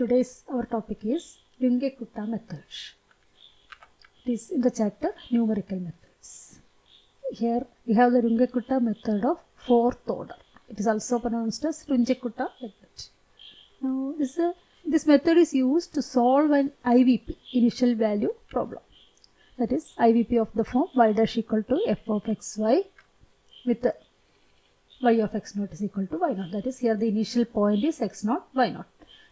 Today's our topic is Runge-Kutta method. It is in the chapter numerical methods. Here we have the Runge-Kutta method of fourth order. It is also pronounced as Runge-Kutta method. Now this method is used to solve an IVP, initial value problem. That is IVP of the form y dash equal to f of xy with the y of x naught is equal to y naught. That is, here the initial point is x naught, y naught.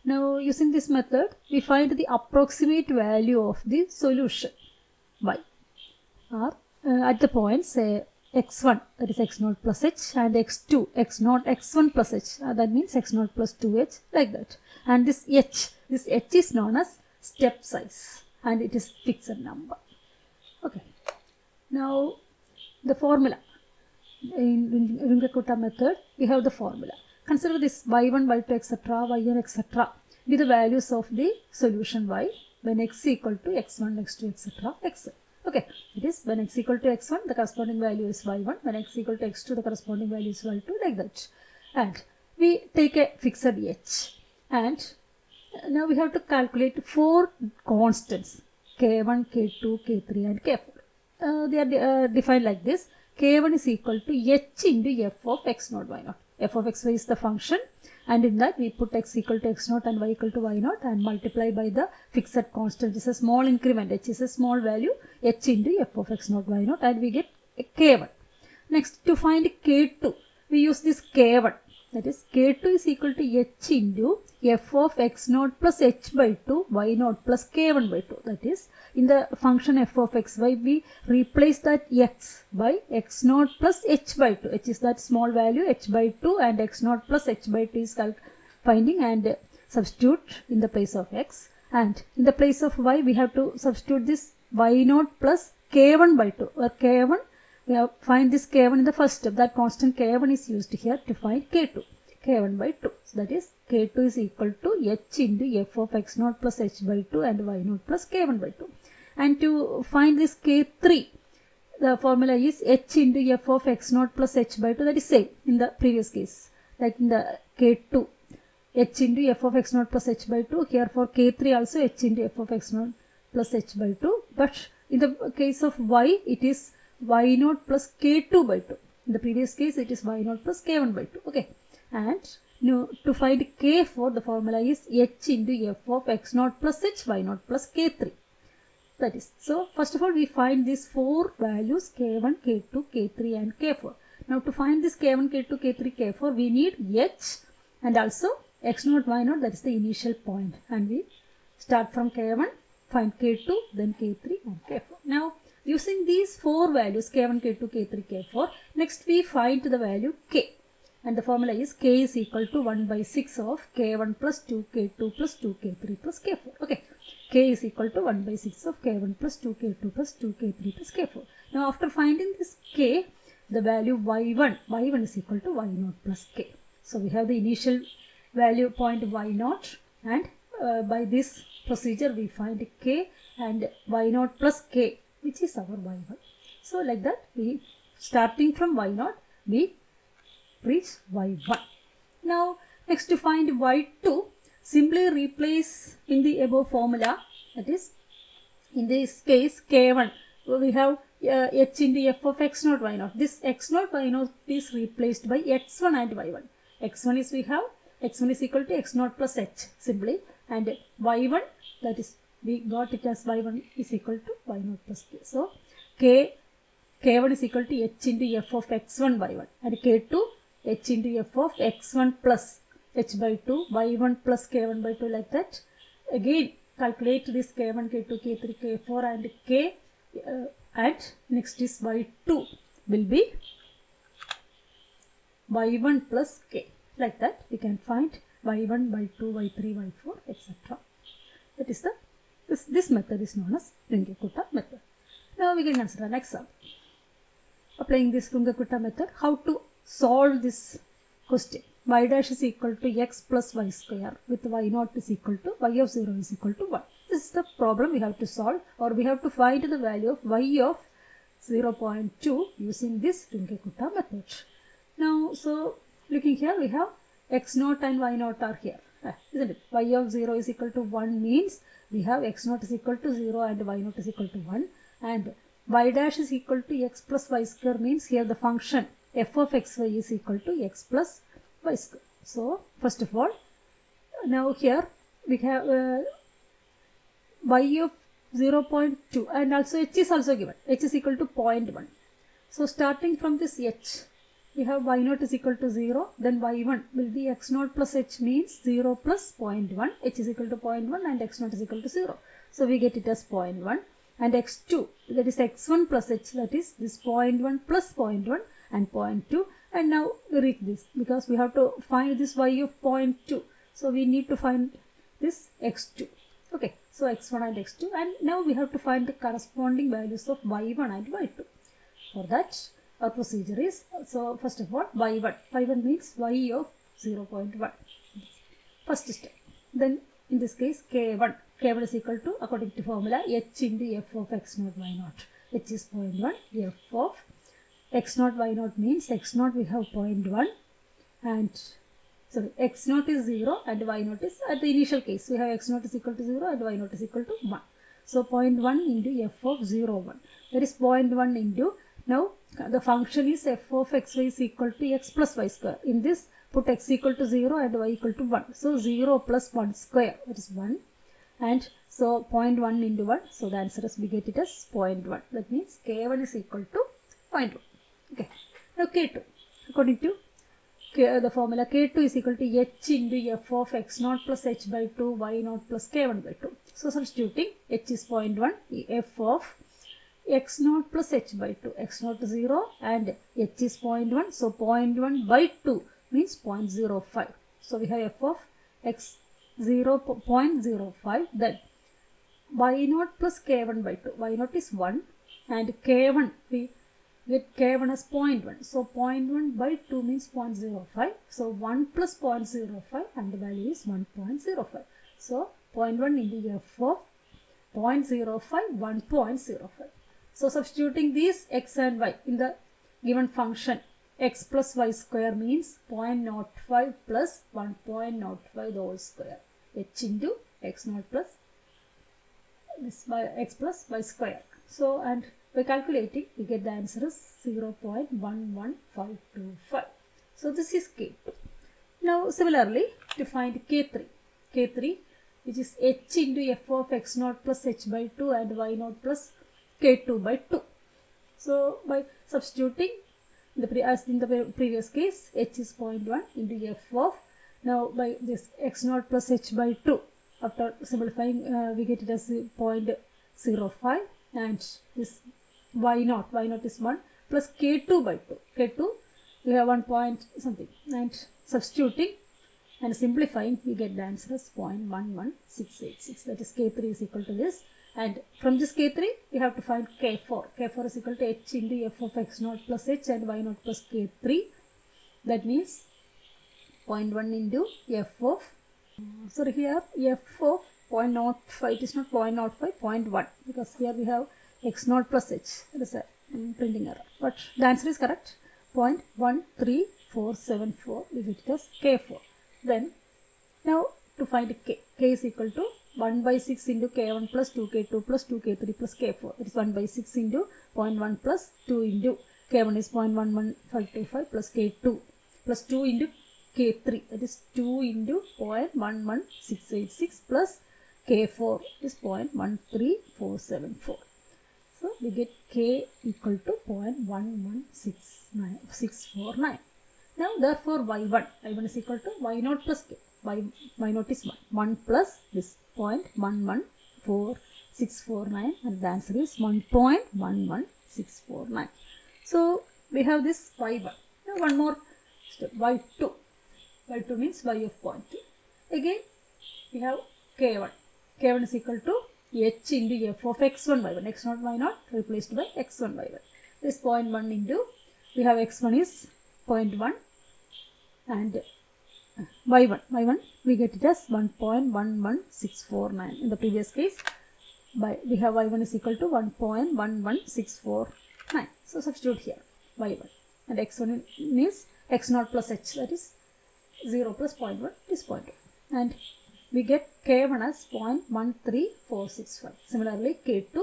Now using this method we find the approximate value of the solution y or at the point say x1, that is x naught plus h, and x2, x naught x1 plus h, that means x naught plus 2h, like that. And this h is known as step size and it is fixed number. Okay. Now the formula. In Runge-Kutta method, we have the formula. Consider this y1, y2, etc., yn, etc. be the values of the solution y when x equal to x1, x2, etc., xn. Okay, it is when x equal to x1, the corresponding value is y1. When x equal to x2, the corresponding value is y2, like that. And we take a fixed h. And now we have to calculate four constants: k1, k2, k3, and k4. They are defined like this. K1 is equal to h into f of x naught, y naught. F of xy is the function, and in that we put x equal to x naught and y equal to y naught and multiply by the fixed constant. This is a small increment, h is a small value, h into f of x naught, y naught, and we get k1. Next, to find k2, we use this k1. That is, k2 is equal to h into f of x naught plus h by 2, y naught plus k1 by 2. That is, in the function f of xy, we replace that x by x naught plus h by 2. H is that small value, h by 2, and x naught plus h by 2 is finding, and substitute in the place of x. And in the place of y, we have to substitute this y naught plus k1 by 2, where k1, we have find this k1 in the first step. That constant k1 is used here to find k2, k1 by 2. So that is, k2 is equal to h into f of x naught plus h by 2 and y naught plus k1 by 2. And to find this k3, the formula is h into f of x naught plus h by 2. That is same in the previous case, like in the k2, h into f of x naught plus h by 2. Here for k3 also h into f of x naught plus h by 2. But in the case of y, it is y naught plus k2 by 2. In the previous case, it is y naught plus k1 by 2. Okay. And now to find k4, the formula is h into f of x naught plus h, y naught plus k3. That is, so first of all we find these four values k1, k2, k3 and k4. Now to find this k1, k2, k3, k4, we need h and also x naught, y naught, that is the initial point. And we start from k1, find k2, then k3 and k4. Now using these four values k1, k2, k3, k4, next we find the value k. And the formula is k is equal to 1 by 6 of k1 plus 2, k2 plus 2, k3 plus k4. Okay. K is equal to 1 by 6 of k1 plus 2, k2 plus 2, k3 plus k4. Now after finding this k, the value y1 is equal to y naught plus k. So we have the initial value point y naught, and by this procedure we find k and y naught plus k, which is our y1. So like that, we starting from y naught, we reach y1. Now next, to find y2, simply replace in the above formula. That is, in this case k1, we have h into f of x naught, y naught. This x naught, y naught is replaced by x1 and y1. x1 is, we have x1 is equal to x naught plus h simply, and y1, that is, we got it as y1 is equal to y naught plus k. So k1 is equal to h into f of x1, y1, and k2 h into f of x1 plus h by 2, y1 plus k1 by 2, like that. Again calculate this k1, k2, k3, k4 and k, and next is y2 will be y1 plus k, like that. We can find y1, y2, y3, y4, etc. That is this method is known as Runge-Kutta method. Now we can consider an example. Applying this Runge-Kutta method, how to solve this question. Y dash is equal to x plus y square with y naught is equal to y of 0 is equal to 1. This is the problem we have to solve, or we have to find the value of y of 0.2 using this Runge-Kutta method. Now, so looking here, we have x naught and y naught are here. isn't it? Y of 0 is equal to 1 means we have x naught is equal to 0 and y naught is equal to 1, and y dash is equal to x plus y square means here the function f of xy is equal to x plus y square. So first of all, now here we have y of 0.2 and also h is also given. H is equal to 0.1. So starting from this h, we have y naught is equal to 0, then y1 will be x naught plus h means 0 plus 0.1, h is equal to 0.1 and x naught is equal to 0. So we get it as 0.1, and x2, that is x1 plus h, that is this 0.1 plus 0.1 and 0.2, and now we reach this because we have to find this y of 0.2. So we need to find this x2. Okay, so x1 and x2, and now we have to find the corresponding values of y1 and y2. For that, our procedure is, so first of all, y1 means y of 0.1, first step. Then in this case k1 is equal to, according to formula, h into f of x naught y naught. H is 0.1, f of x naught y naught means x naught we have 0.1, and sorry, x naught is 0 and y naught is, at the initial case we have x naught is equal to 0 and y naught is equal to 1. So 0.1 into f of 0, 1, that is 0.1 into, now the function is f of xy is equal to x plus y square. In this, put x equal to 0 and y equal to 1. So 0 plus 1 square, that is 1, and so 0.1 into 1, so the answer is, we get it as 0.1. That means k1 is equal to 0.1. Okay, now k2, according to the formula, k2 is equal to h into f of x naught plus h by 2 y naught plus k1 by 2. So substituting, h is 0.1, f of x naught plus h by 2, x naught is 0 and h is 0.1, so 0.1 by 2 means 0.05. So we have f of x 0.05, then y naught plus k1 by 2, y naught is 1 and k1, we get k1 as 0.1, so 0.1 by 2 means 0.05, so 1 plus 0.05 and the value is 1.05. So 0.1 into f of 0.05, 1.05. So substituting these x and y in the given function, x plus y square means 0.05 plus 1.05 the whole square, h into x naught plus this by x plus y square. So, and by calculating, we get the answer is 0.11525. So this is k2. Now similarly, to find k3, which is h into f of x naught plus h by 2 and y naught plus k2 by 2. So by substituting, as in the previous case, h is 0.1 into f of, now by this x naught plus h by 2, after simplifying we get it as 0.05, and this y naught is 1 plus k2 by 2, k2 we have 1 point something, and substituting and simplifying we get the answer as 0.11686, that is k3 is equal to this, and from this k3 we have to find k4 is equal to h into f of x naught plus h and y naught plus k3, that means 0.1 into f of, sorry, here f of 0.05, it is not 0.05, 0.1, because here we have x naught plus h, that is a printing error, but the answer is correct, 0.13474, we get it as k4. Then now to find k is equal to 1 by 6 into k1 plus 2k2 plus 2k3 plus k4, it is 1 by 6 into 0.1 plus 2 into k1 is 0.11525 plus k2 plus 2 into k3, that is 2 into 0.11686 plus k4 is 0.13474. So we get k equal to 0.116649. Now therefore y1 is equal to y naught plus k, y naught is 1 plus this 0.114649, and the answer is 1.11649. So we have this y1. Now one more step, y2. y2 means y of 0.2. Again we have k1. k1 is equal to h into f of x1 y1, x naught y naught replaced by x1 y1. This 0.1 into, we have x1 is 0.1 and y1 we get it as 1.11649. In the previous case, we have y1 is equal to 1.11649. So substitute here y1, and x1 means x naught plus h, that is 0 plus 0.1 is 0.1. and we get K1 as 0.13465. Similarly, K2,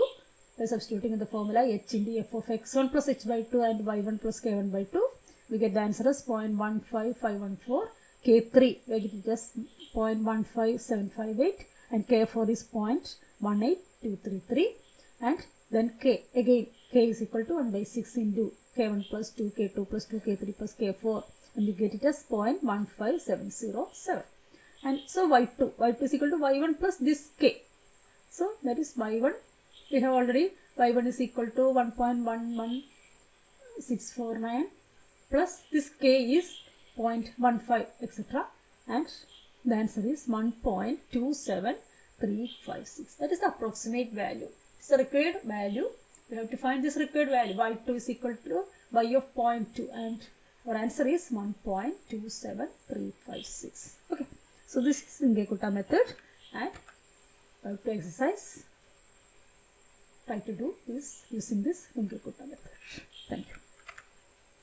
by substituting in the formula h into f of x1 plus h by 2 and y1 plus k1 by 2, we get the answer as 0.15514. K3, we get it as 0.15758 and K4 is 0.18233, and then K, again K is equal to 1 by 6 into K1 plus 2, K2 plus 2, K3 plus K4, and we get it as 0.15707. And so y2 is equal to y1 plus this K. So that is y1. We have already y1 is equal to 1.11649 plus this K is 0.15 etc. And the answer is 1.27356. That is the approximate value. It's the required value. We have to find this required value. Y2 is equal to y of 0.2 and our answer is 1.27356. Okay. So this is Runge-Kutta method, and I have to exercise. Try to do this using this Runge-Kutta method.